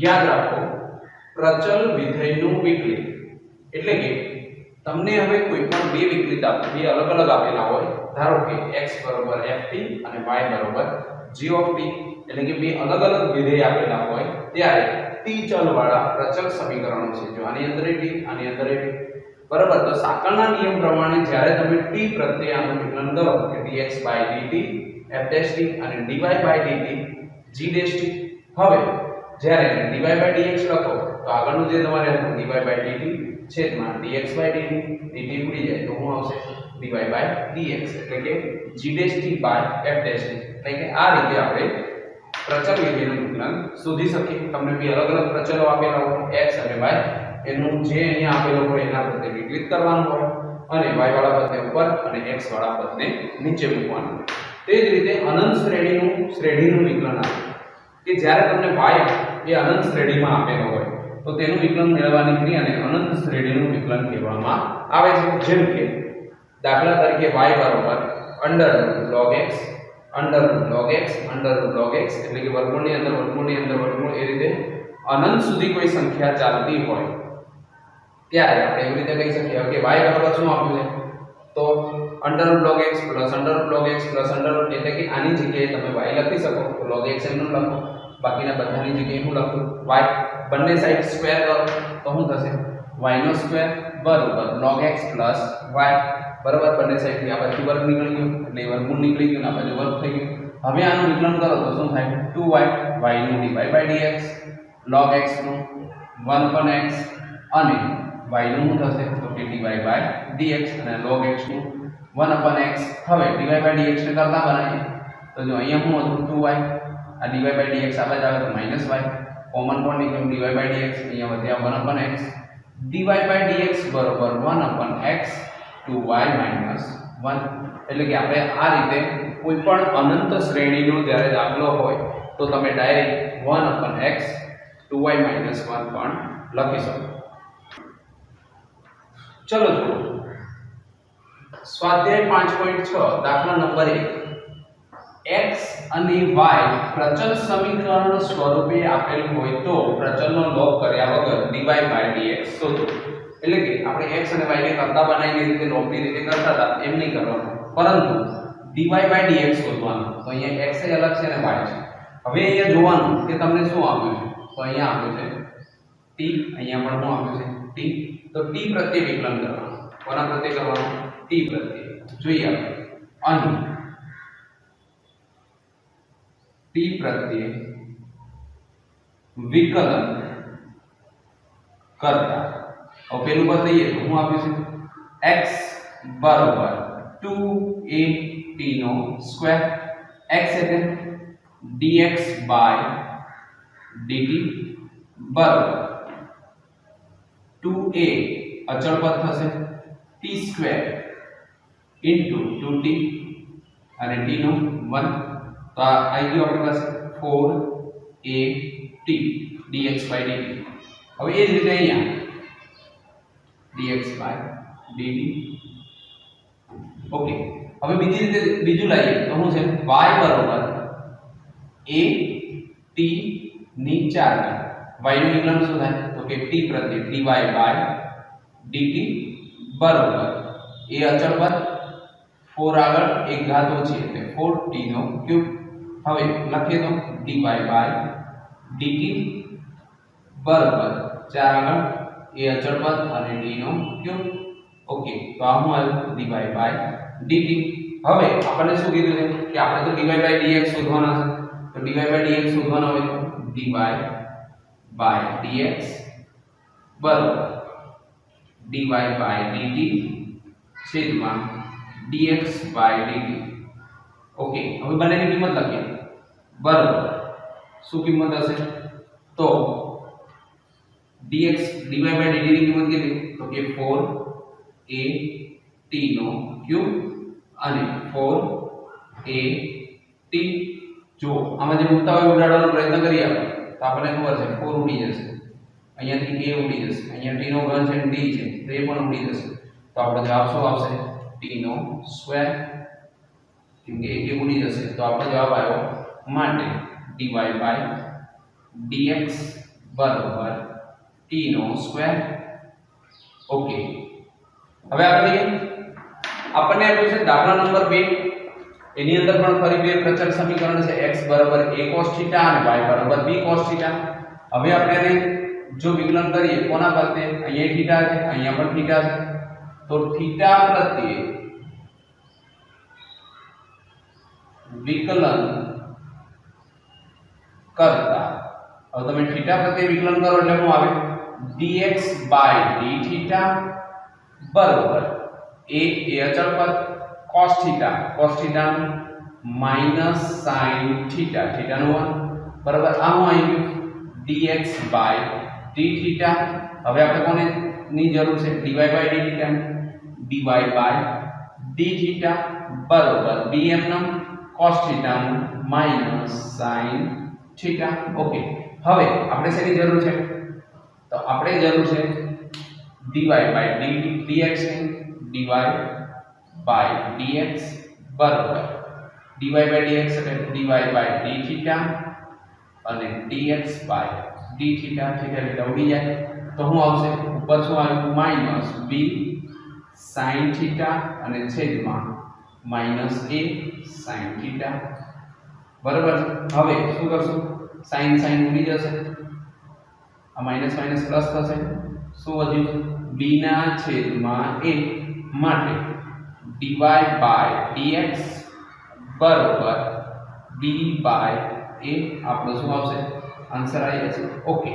યાદ રાખો પ્રચલ વિધેયનું વિકલિત એટલે કે તમને હવે કોઈ પણ બે વિકલિત બે અલગ અલગ આપેલા હોય, ધારો કે x બરાબર ft અને y બરાબર g of t, એટલે કે બે અલગ અલગ વિધેય આપેલા હોય ત્યારે t ચલ વાળા પ્રચલ સમીકરણો છે, જો આની અંદર t આની અંદર t બરાબર. તો સાંકળના નિયમ પ્રમાણે જ્યારે તમે t પ્રત્યે આનું વિકલન કરો કે dx dt f' અને dy dt g', હવે જ્યારે dy dx લખો તો આગળનું જે તમારે હતું dy dt છેદમાં dx dt dt ઉડી જાય તો શું આવશે dy dx, એટલે કે g' f', એટલે કે આ રીતે આપણે પ્રચલ વિધેયનું વિકલન શોધી શકીએ. તમને બે અલગ અલગ પ્રચલો આપેલા હોય x અને y, એનું જે અહીંયા આપેલો હોય એના પ્રત્યે વિકલિત કરવાનું હોય અને y વાળા પદને ઉપર અને x વાળા પદને નીચે મૂકવાનું હોય. તે જ રીતે અનંત શ્રેણીનું વિકલન આવે કે જ્યારે તમને y એ અનંત શ્રેણીમાં આપેલો હોય તો તેનું વિકલન મેળવવાની ક્રિયાને અનંત શ્રેણીનું વિકલન કહેવામાં આવે છે. જેમ કે દાખલા તરીકે y બરાબર √log x √log x એટલે કે વર્ગમૂળની અંદર વર્ગમૂળ, એ રીતે અનંત સુધી કોઈ સંખ્યા ચાલતી હોય ત્યારે આપણે એવી રીતે કહી શકીએ કે y બરાબર શું આપ્યું છે તો √log x √log x એટલે કે આની જગ્યાએ તમે y લખી શકો તો log x એમનું લખો, બાકીના બધાની જગ્યાએ હું લખું y, બંને સાઈડ સ્ક્વેર કરો તો શું થશે y નો સ્ક્વેર બરાબર log x y બરાબર. બંને સાઈડથી આ બાજુ વર્ગ નીકળી ગયો એટલે વર્ગમૂળ નીકળી ગયું, આ બાજુ વર્ગ થઈ ગયું. હવે આનું વિકલન કરો તો શું થાય 2y, y નું dy dx log x નું 1/x અને y નું શું થશે તો કે dy dx અને log x નું 1/x. હવે dy dx ને કરતા બનાવીએ તો જો અહીંયા શું હતું 2y, આ dy dx આ બાજુ આવે તો -y, કોમન પણ નીકળ્યું dy dx, અહીંયા વધ્યા 1/x, dy dx બરાબર 1/x 2y - 1, એટલે કે આપણે આ રીતે કોઈ પણ અનંત શ્રેણીનો જ્યારે દાખલો હોય તો તમે ડાયરેક્ટ 1/x 2y - 1 પણ લખી શકો. ચલો જુઓ સ્વાધ્યાય 5.6 દાખલા નંબર 1, x અને y પ્રચલ સમીકરણ સ્વરૂપે આપેલ હોય તો પ્રચલનો લોપ કર્યા વગર dy dx શોધો. એટલે કે આપણે x અને y ને કરતા બનાવીને રીતે લોપની રીતે કરતા હતા એમ નહીં કરવાનું, પરંતુ dy dx શોધવાનું. તો અહીંયા x એ અલગ છે અને y છે. હવે અહીંયા જોવાનું કે તમને શું આપ્યું છે, તો અહીંયા આપ્યું છે t, અહીંયા પણ શું આપ્યું છે t, તો t પ્રત્યે વિકલન કરવાનું. કોના પ્રત્યે કરવાનું t પ્રત્યે. જોઈએ આપણે અહીં t પ્રત્યે વિકલન કરતા હવે પેલું પદ લઈએ તો શું આપ્યું છે x બરાબર 2at નો સ્ક્વેર, x એટલે dx dt બરાબર 2a અચળ પદ થશે t સ્ક્વેર into 2t અને t નો 1, તો આ આવી ગયો આપણી પાસે 4at dx dt. હવે એ જ રીતે અહીંયા dx dt. ઓકે, હવે બીજી રીતે બીજું લાવીએ તો શું છે y બરાબર a t ની 4 y નું વિકલન શું થાય તો કે t પ્રત્યે dy dt બરાબર a અચળ પદ 4 આગળ એક ઘાત ઓછી એટલે 4t નો ક્યુબ. હવે લખીએ તો dy dt બરાબર 4 આગળ a અચળ પદ અને d નો ક્યુબ. ઓકે, તો આ શું આવ્યું dy dt. હવે આપણને શું કીધું છે કે આપણે તો dy dx શોધવાના છે, તો dy dx શોધવાનો હોય તો dy dx બરાબર dy dt છેદમાં dx dt. ઓકે, હવે બંનેની કિંમત લખીએ બરાબર શું કિંમત હશે તો dx dy dt ની કિંમત કેટલી તો કે 4at નો ક્યુબ અને 4at. જો આમાં જે મુક્તા હોય ઉડાડવાનો પ્રયત્ન કરીએ આપણે તો આપણને ખબર છે 4 ઉડી જશે, અહીંયાથી a ઉડી જશે, અહીંયા t નો ઘન છે d છે તો એ પણ ઉડી જશે. તો આપણો જવાબ શું આવશે t નો સ્ક્વેર, કેમ કે a ઉડી જશે તો આપણો જવાબ આવ્યો માટે dy dx બરાબર t નો સ્ક્વેર. ઓકે, હવે આપણે આપણને આપ્યું છે દાખલા નંબર 2. એની અંદર પણ ફરી બે પ્રચલ સમીકરણ છે x બરાબર a cos θ અને y બરાબર b cos θ. હવે આપણે એને જો વિકલન કરીએ કોના પ્રત્યે, અહીંયા θ છે, અહીંયા પણ θ છે, તો θ પ્રત્યે વિકલન કરતા હવે તમે θ પ્રત્યે વિકલન કરો એટલે શું આવે, dx dθ બરાબર a એ અચળ પદ cos θ માઈનસ sin θ નું 1 બરાબર આ હું આવી ગયું dx dθ. હવે આપણે કોને ની જરૂર છે, dy dθ બરાબર bm નું cos θ નું માઈનસ sin θ. ઓકે, હવે આપણે શેની જરૂર છે, તો આપણે જરૂર છે dy dx ની dy dx બરાબર dy dx એટલે dy dθ અને dx dθ એટલે ઉડી જાય તો શું આવશે, ઉપર શું આવ્યું માઈનસ b sin θ અને છેદમાં માઈનસ a sin θ બરાબર. હવે શું કરશું, sin ઉડી જશે, આ માઈનસ માઈનસ પ્લસ થશે, શું વધ્યું b ના છેદમાં a માટે dy dx બરાબર b a આપણો શું આવશે, આન્સર આવી જશે. ઓકે,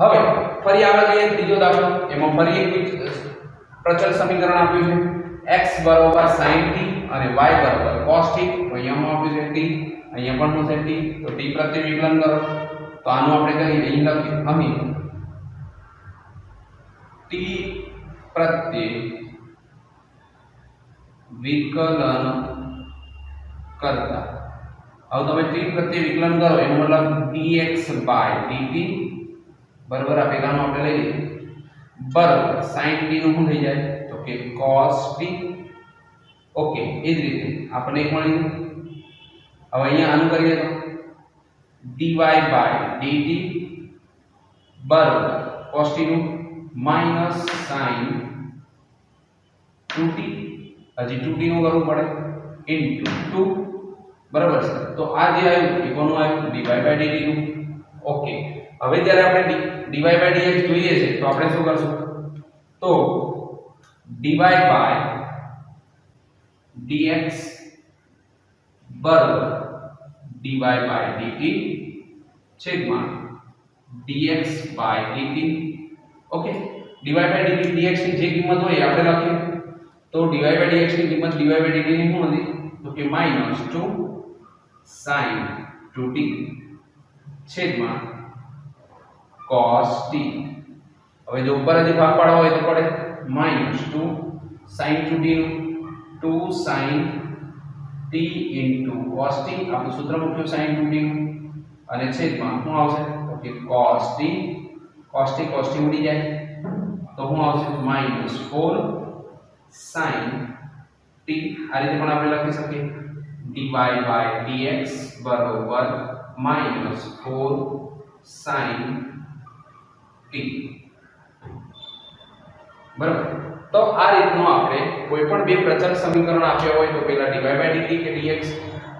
હવે ફરી આગળ જઈએ ત્રીજો દાખલો. એમાં ફરી એક પ્રચલ સમીકરણ આપ્યું છે x બરાબર sin t અને y બરાબર cos t. તો અહીંયા આપ્યું છે t, અહીંયા પણ શું છે t, તો t પ્રત્યે વિકલન કરો. તો આનું આપણે કરીએ, અહીં લખીએ અહીં t પ્રત્યે વિકલન કરતા હવે તમે t પ્રત્યે વિકલન કરો એનો મતલબ dx dt બરાબર આ પેલાનો આપણે લઈ લઈએ બરાબર sin t નું શું થઈ જાય, તો કે cos t. ઓકે, એ જ રીતે આપણે એક મળી ગયું. હવે અહીંયા આનું કરીએ તો dy dt બરાબર cos t નું માઈનસ sin 2t, હજી 2t નું કરવું પડે ઇન્ટુ 2 બરાબર છે. તો આ જે આવ્યું એ કોનું આવ્યું, dy dt નું. ઓકે, હવે જ્યારે આપણે dy dx જોઈએ છે તો આપણે શું કરશું, તો dy dx બરાબર dy dt છેદમાં dx dt. Okay, dy dt dx ની જે કિંમત હોય આપણે લખીએ તો dy dx ની કિંમત dy dt ની શું હતી, તો કે -2 sin 2t છેદમાં cos t. હવે જો ઉપર હજી ભાગ પાડવો હોય તો પડે -2 sin 2t નું 2 sin t cos t આપણું સૂત્ર મૂક્યું sin 2t નું અને છેદમાં શું આવશે, તો કે cos t ઉડી જાય તો શું આવશે -4 sin t. આ રીતે પણ આપણે લખી શકીએ dy dx બરાબર -4 sin t બરાબર. તો આ રીતનું આપણે કોઈ પણ બે પ્રચલ સમીકરણ આપ્યા હોય તો પહેલા dy dt કે dx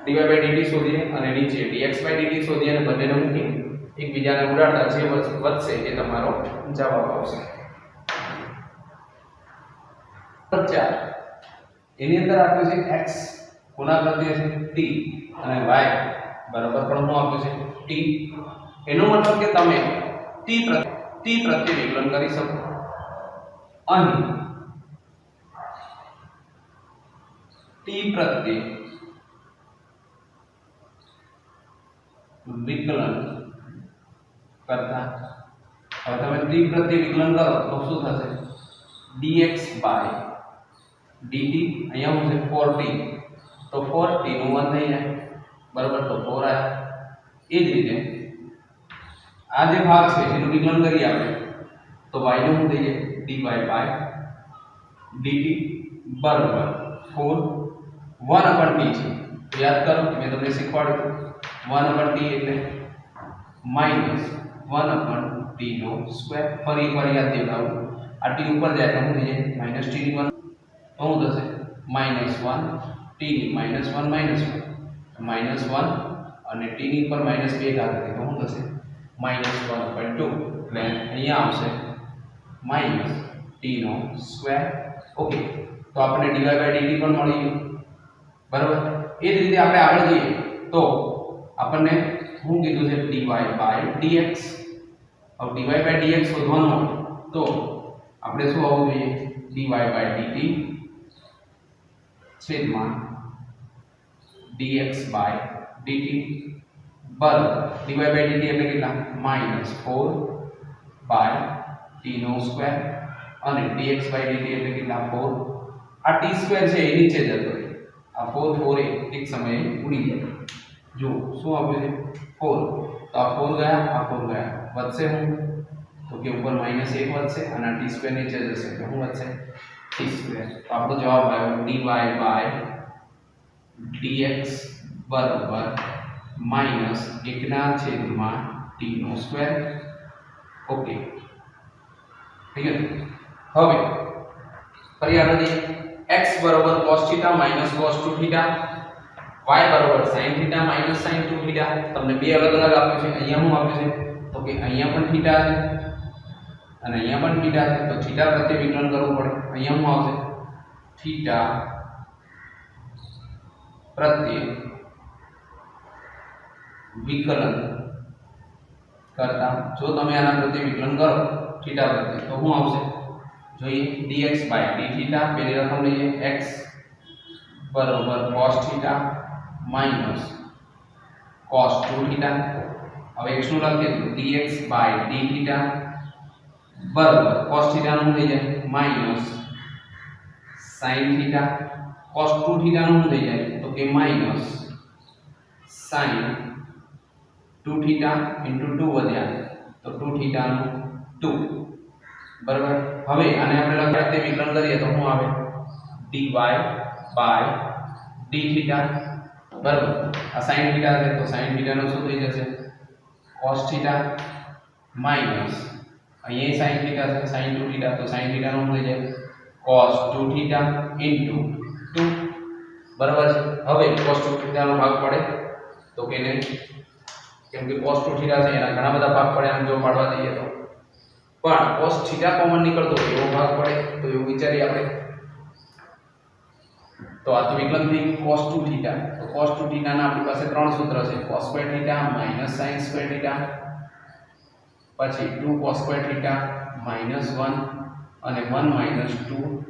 dy dt શોધીએ અને નીચે dx dt શોધીએ અને બંનેને મૂકી એકબીજાને ઉડાડતા જે વધશે એ તમારો જવાબ આવશે. 4 એની અંદર આપ્યું છે x કોના પ્રત્યે છે t અને y બરાબર પણ શું આપ્યું છે t. એનો મતલબ કે તમે t પ્રત્યે વિકલન કરી શકો. અહીં t પ્રત્યે વિકલન કરતા હવે તમે t પ્રત્યે વિકલન કરો તો શું થશે, dx dt અહીંયા શું છે 4t, તો 4t નું 1 થઈ જાય બરાબર, તો 4 આ. એ જ રીતે આ જે ભાગ છે એનું વિકલન કરીએ આપણે તો y નું શું થઈ જાય dy dt બરાબર 4 1/t છે. તો યાદ કરો મેં તમને શીખવાડ્યું 1/t એટલે -1/t टी નો સ્ક્વેર ફરી એકવાર યાદ દેવડાવું આ ટી ઉપર જાય તો શું થઈ જાય માઈનસ ટી ની 1 તો શું થશે -1 ટી ની -1 -1 અને ટી ની ઉપર -2 ઘાત કરી તો શું થશે -1/2 એટલે અહીંયા આવશે માઈનસ ટી નો સ્ક્વેર ઓકે તો આપણે dy/dt પણ મળી ગયું બરાબર એ જ રીતે આપણે આગળ જઈએ તો આપણને શું કીધું છે dy/dx अब dy/dx શોધવાનું હોય તો આપણે શું આવવું જોઈએ dy/dt છેદમાં dx/dt બરાબર dy/dt એટલે કેટલા -4/t² અને dx/dt એટલે કેટલા 4 આ t² છે એ નીચે જતો રહે આ 4 એક સમયે ઉડી જાય જો શું આપ્યું છે 4 તો આ 4 ગયા આ 4 ગયા વધશે હું તો કે ઉપર -1 વધશે અને આ t² નીચે જશે તો શું વધશે t² તો આપણો જવાબ આવ્યો dy/dx બરાબર -1/t². ઓકે ठीक है હવે ફરી આગળ જઈએ x બરાબર cos θ cos 2θ y બરાબર sin θ sin 2θ તમને બે અલગ અલગ આપ્યું છે અહીંયા શું આપ્યું છે તો કે અહીંયા પણ θ છે અને અહીંયા પણ θ છે તો θ પ્રત્યે વિકલન કરવું પડે અહીંયા શું આવશે θ પ્રત્યે વિકલન કરતા જો તમે આના પ્રત્યે વિકલન કરો θ પ્રત્યે તો શું આવશે જોઈએ dx/dθ પેલી રકમ લઈએ x બરાબર cos θ cos 2θ હવે x નું લખીએ તો dx/dθ બરાબર cos θ નું થઈ જાય sin θ cos 2θ નું થઈ જાય તો કે sin 2θ * 2 વધ્યા તો 2θ નું 2 બરાબર હવે આને આપણે લખીએ તે વિકલન કરીએ તો શું આવે dy/dθ બરાબર આ sin θ છે તો sin θ નું શું થઈ જશે cos θ માઈનસ અહીંયા sin θ છે sin 2θ તો sin θ નું થઈ જાય cos 2θ * 2 બરાબર છે હવે cos 2θ નો ભાગ પડે તો કેને કેમ કે cos 2θ છે એના ઘણા બધા ભાગ પડે આમ જો પાડવા દઈએ તો પણ cos θ કોમન નીકળતો એવો ભાગ પડે તો એવું વિચારીએ આપણે તો આ તો વિકલન થઈ cos 2θ તો cos 2θ ના આપણી પાસે ત્રણ સૂત્ર છે cos square θ sin square θ પછી 2 cos square θ -1 અને 1 - 2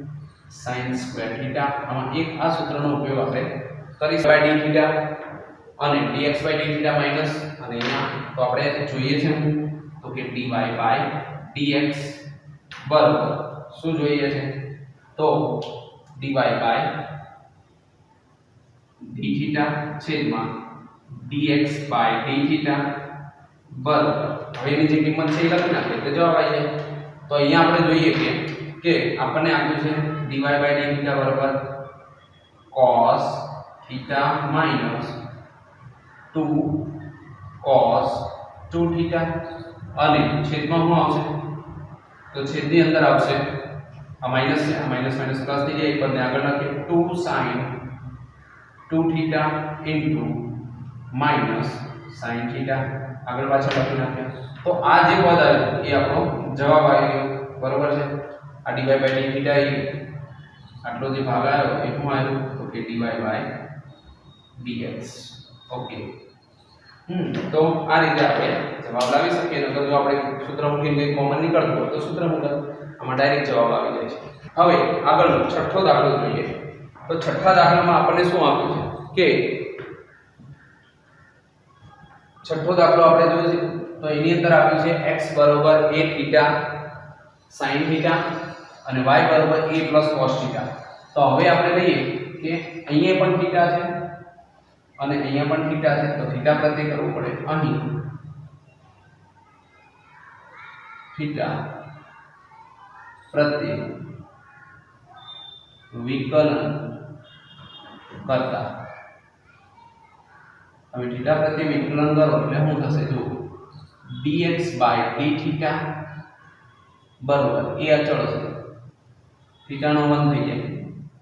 sin square θ આમાં એક આ સૂત્રનો ઉપયોગ આપણે કરીશું dθ અને dx/dθ માઈનસ અને અહીંયા તો આપણે જોઈએ છે તો કે dy/dx બરાબર શું જોઈએ છે તો dy/dθ છેદમાં dx/dθ બરાબર હવે એની જે કિંમત છે એ લખી નાખીએ એટલે જવાબ આવી જાય તો અહીંયા આપણે જોઈએ કે આપણને આપ્યું છે dy/dθ બરાબર cos θ - 2 cos 2θ અને છેદમાં શું આવશે તો છેદની અંદર આવશે આ માઈનસ છે આ માઈનસ પ્લસ થઈ જાય એક પદને આગળ લખીએ 2 sin 2θ sin θ આગળ પાછળ લખી નાખ્યા તો આ જે પદ આવ્યું એ આપણો જવાબ આવી ગયો બરોબર છે આ dy/dθ આટલો જે ભાગ આવ્યો એ શું આવ્યું તો કે dy/dx ઓકે તો આ રીતે આપણે જવાબ લાવી શકીએ નકર જો આપણે સૂત્ર મૂકીને કંઈ કોમન નીકળતું હોય તો સૂત્ર મૂકીને આમાં ડાયરેક્ટ જવાબ આવી જાય છે હવે આગળનો છઠ્ઠો દાખલો જોઈએ તો છઠ્ઠા દાખલામાં આપણને શું આપ્યું છે કે છઠ્ઠો દાખલો આપણે જોઈએ છે તો એની અંદર આપ્યું છે x બરાબર a θ sin θ અને y બરાબર a cos θ તો હવે આપણે લઈએ કે અહીંયા પણ θ છે અને અહીંયા પણ θ છે તો θ પ્રત્યે કરવું પડે અહીં θ પ્રત્યે વિકલન કરતા હવે θ પ્રત્યે વિકલન કરો એટલે શું થશે જો dx બાય d થીટા બરોબર એ અચળ છે થીટા નો 1 થઈ જાય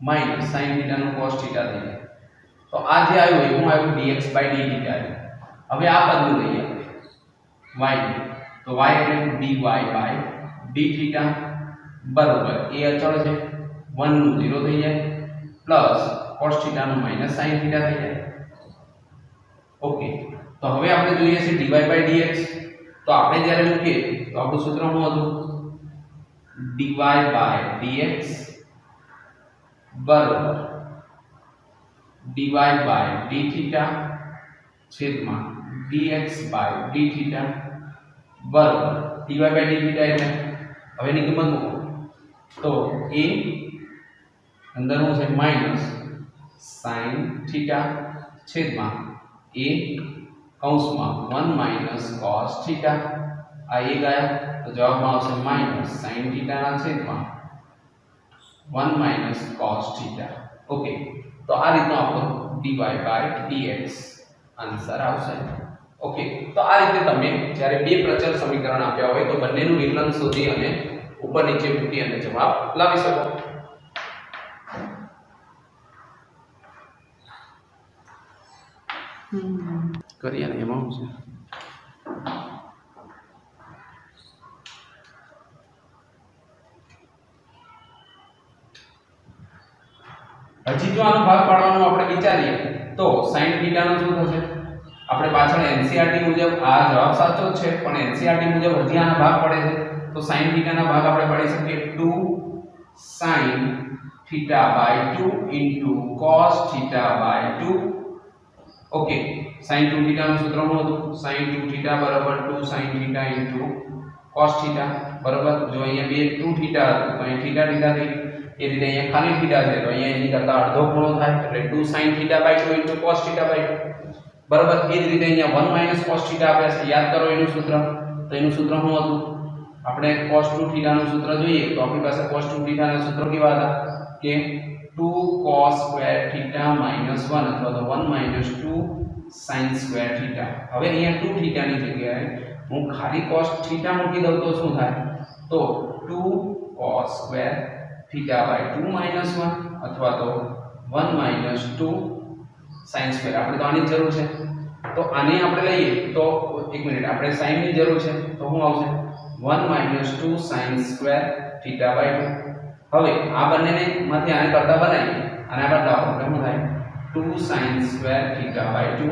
માઈનસ sin થીટા નો cos થીટા થઈ જાય તો આ જે આવ્યું એ હું આવ્યું dx બાય d થીટા આવ્યું હવે આ પદનું લઈએ y તો y એટલે dy બાય d થીટા બરોબર એ અચળ છે 1 નું 0 થઈ જાય પ્લસ cos થીટા નું માઈનસ sin થીટા થઈ જાય ઓકે તો હવે આપણે જોઈએ છે dy બાય dx તો આપણે જ્યારે મૂકીએ તો આપણું સૂત્ર શું હતું dy બાય dx બરાબર dy બાય d થીટા છેદમાં dx બાય d થીટા બરાબર dy બાય d થીટા એટલે હવે ની કિંમત મૂકો તો a અંદર શું છે માઈનસ sin થીટા છેદમાં a કૌંસમાં 1 માઈનસ cos થીટા આ a ગયા તો જવાબમાં આવશે માઈનસ sin થીટા ના છેદમાં 1 માઈનસ cos થીટા ઓકે તો આ રીતનો આપણો dy બાય dx આન્સર આવશે ઓકે તો આ રીતે તમે જ્યારે બે પ્રચલ સમીકરણ આપ્યા હોય તો બંનેનું વિકલન શોધી અને ઉપર નીચે મૂકી અને જવાબ લાવી શકો કરીએ ને એમાં શું છે હજી જો આનો ભાગ પાડવાનો આપણે વિચારીએ તો sin થીટા નો શું થશે આપણે પાછળ NCERT મુજબ આ જવાબ સાચો જ છે પણ NCERT મુજબ હજી આનો ભાગ પડે છે તો sin થીટા ના ભાગ આપણે પાડી શકીએ 2 sin theta by 2 cos theta by 2 okay sin 2 theta નું સૂત્ર શું હતું sin 2 થીટા બરાબર 2 sin થીટા cos થીટા બરાબર જો અહીંયા બે 2 થીટા હતું તો અહીં થીટા થીટા થઈ એ રીતે અહીંયા ખાલી થીટા છે તો અહીંયા એની કરતા અડધો ખૂણો થાય એટલે 2 sin theta by 2 cos theta by 2 બરાબર એ જ રીતે અહીંયા 1 માઈનસ cos થીટા આપ્યા છે યાદ કરો એનું સૂત્ર તો એનું સૂત્ર શું હતું આપણે cos 2 થીટા નું સૂત્ર જોઈએ તો આપણી પાસે cos 2 થીટા ના સૂત્ર કેવા હતા કે 2 cos સ્ક્વેર થીટા માઈનસ 1 અથવા તો 1 માઈનસ 2 sin સ્ક્વેર થીટા હવે અહીંયા 2 થીટા ની જગ્યાએ હું ખાલી cos થીટા મૂકી દઉં તો શું થાય તો 2 cos square theta by 2 minus 1 અથવા તો 1 માઈનસ 2 sin સ્ક્વેર આપણે તો આની જરૂર છે તો આને આપણે લઈએ તો એક મિનિટ આપણે sin ની જરૂર છે તો શું આવશે 1 minus 2 sin square theta by 2 હવે આ બંનેને માંથી આને કરતા બનાવીએ અને આ બદલાવો એટલે શું થાય 2 sin સ્ક્વેર થીટા બાય 2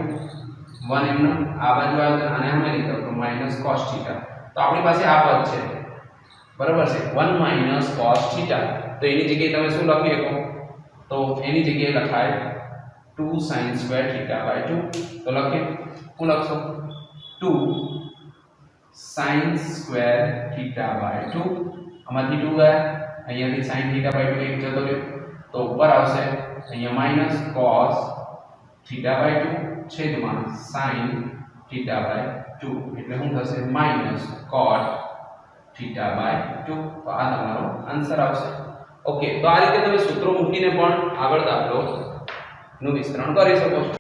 1 એમનો આ બાજુ આવે આને અમે લીધો તો માઈનસ cos થીટા તો આપણી પાસે આ પદ છે બરાબર છે 1 માઈનસ cos થીટા તો એની જગ્યાએ તમે શું લખી શકો તો એની જગ્યાએ લખાય 2 sin સ્ક્વેર થીટા બાય 2 તો લખીએ હું લખશો 2 sin સ્ક્વેર થીટા બાય 2 આમાંથી 2 ગયા અહીંયાથી sin થીટા બાય 2 એક જતો રહ્યો તો ઉપર આવશે અહીંયા માઈનસ cos થીટા બાય 2 છેદમાં sin થીટા બાય 2 એટલે શું થશે માઈનસ cot થીટા બાય 2 તો આ તમારો આન્સર આવશે ઓકે તો આ રીતે તમે સૂત્રો મૂકીને પણ આગળ દાખલો નું વિસ્તરણ કરી શકો છો